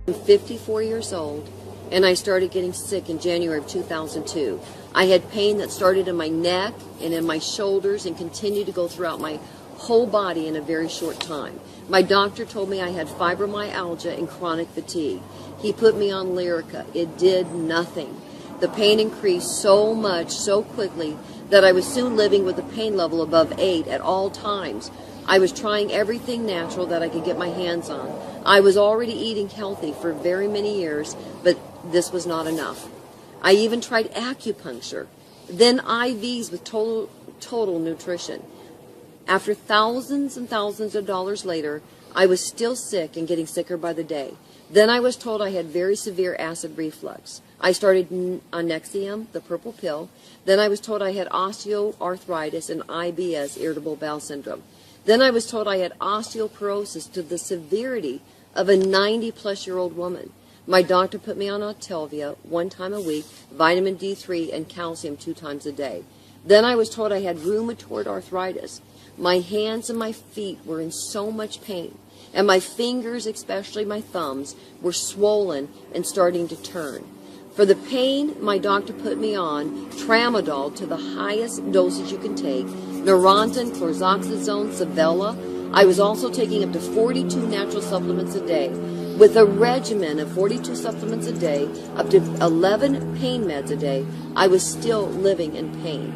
I'm 54 years old, and I started getting sick in January of 2002. I had pain that started in my neck and in my shoulders and continued to go throughout my whole body in a very short time. My doctor told me I had fibromyalgia and chronic fatigue. He put me on Lyrica. It did nothing. The pain increased so much, so quickly, that I was soon living with a pain level above 8 at all times. I was trying everything natural that I could get my hands on. I was already eating healthy for very many years, but this was not enough. I even tried acupuncture, then IVs with total nutrition. After thousands and thousands of dollars later, I was still sick and getting sicker by the day. Then I was told I had very severe acid reflux. I started on Nexium, the purple pill. Then I was told I had Osteoarthritis and IBS, irritable bowel syndrome. Then I was told I had Osteoporosis to the severity of a 90-plus-year-old woman. My doctor put me on Otelvia 1 time a week, vitamin D3, and calcium 2 times a day. Then I was told I had rheumatoid arthritis. My hands and my feet were in so much pain, and my fingers, especially my thumbs, were swollen and starting to turn. For the pain, my doctor put me on tramadol to the highest dosage you can take, Neurontin, chlorzoxazone, Savella. I was also taking up to 42 natural supplements a day. With a regimen of 42 supplements a day, up to 11 pain meds a day, I was still living in pain.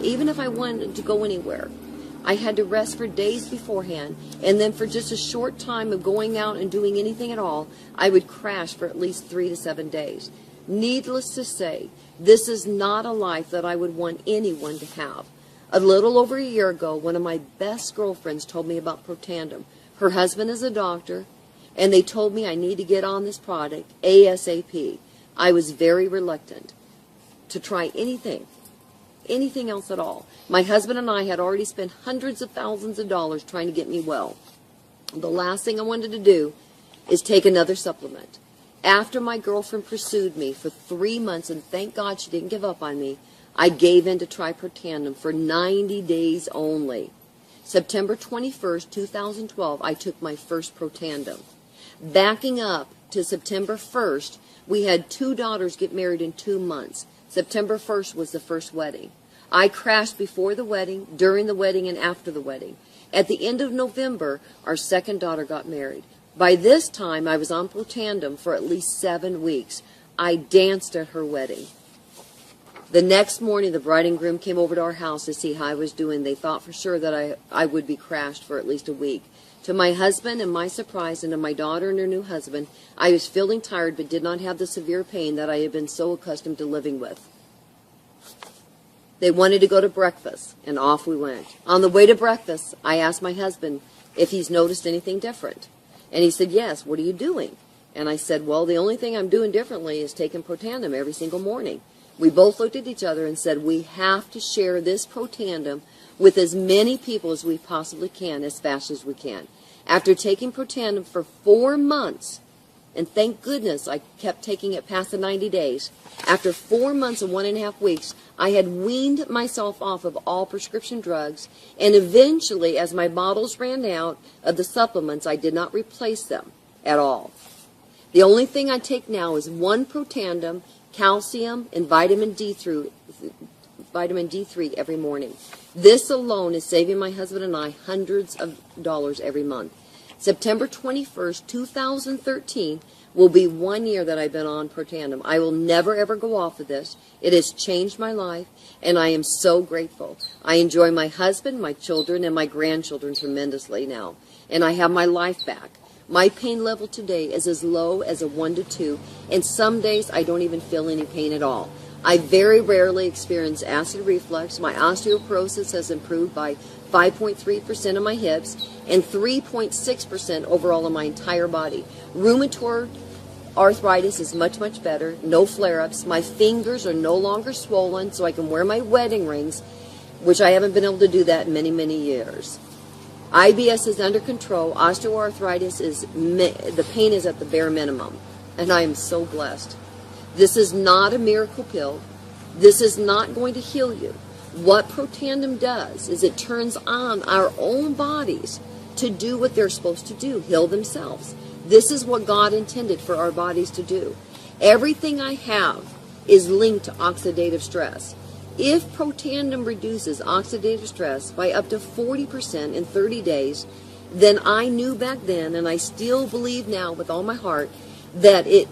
Even if I wanted to go anywhere, I had to rest for days beforehand, and then for just a short time of going out and doing anything at all, I would crash for at least 3 to 7 days. Needless to say, this is not a life that I would want anyone to have. A little over a year ago, one of my best girlfriends told me about protandim. Her husband is a doctor, and they told me I need to get on this product ASAP. I was very reluctant to try anything else at all. My husband and I had already spent hundreds of thousands of dollars trying to get me well. The last thing I wanted to do is take another supplement. After my girlfriend pursued me for 3 months, and thank God she didn't give up on me, I gave in to try protandim for 90 days only. September 21st, 2012, I took my first protandim. Backing up to September 1st, we had 2 daughters get married in 2 months. September 1st was the first wedding. I crashed before the wedding, during the wedding, and after the wedding. At the end of November, our second daughter got married. By this time, I was on protandim for at least 7 weeks. I danced at her wedding. The next morning, the bride and groom came over to our house to see how I was doing. They thought for sure that I would be crashed for at least a week. To my husband and my surprise, and to my daughter and her new husband, I was feeling tired but did not have the severe pain that I had been so accustomed to living with. They wanted to go to breakfast, and off we went. On the way to breakfast, I asked my husband if he's noticed anything different. And he said, yes, what are you doing? And I said, well, the only thing I'm doing differently is taking protandim every single morning. We both looked at each other and said, we have to share this protandim with as many people as we possibly can, as fast as we can. After taking protandim for 4 months, and thank goodness I kept taking it past the 90 days, after 4 months and 1.5 weeks, I had weaned myself off of all prescription drugs, and eventually, as my bottles ran out of the supplements, I did not replace them at all. The only thing I take now is 1 protandim, calcium, and vitamin D3 every morning. This alone is saving my husband and I hundreds of dollars every month. September 21st, 2013 will be 1 year that I've been on protandim. I will never ever go off of this. It has changed my life, and I am so grateful. I enjoy my husband, my children, and my grandchildren tremendously now, and I have my life back. My pain level today is as low as a 1 to 2, and some days I don't even feel any pain at all. I very rarely experience acid reflux. My osteoporosis has improved by 5.3% of my hips and 3.6% overall in my entire body. Rheumatoid arthritis is much, much better. No flare-ups. My fingers are no longer swollen, so I can wear my wedding rings, which I haven't been able to do that in many, many years. IBS is under control. Osteoarthritis the pain is at the bare minimum, and I am so blessed. This is not a miracle pill. This is not going to heal you. What protandim does is it turns on our own bodies to do what they're supposed to do, heal themselves. This is what God intended for our bodies to do. Everything I have is linked to oxidative stress. If protandim reduces oxidative stress by up to 40% in 30 days, then I knew back then, and I still believe now with all my heart, that it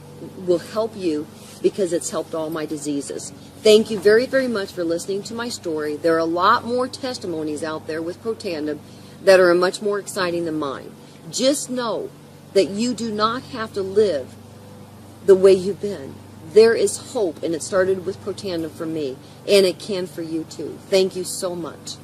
will help you because it's helped all my diseases. Thank you very, very much for listening to my story. There are a lot more testimonies out there with protandim that are much more exciting than mine. Just know that you do not have to live the way you've been. There is hope, and it started with protandim for me, and it can for you too. Thank you so much.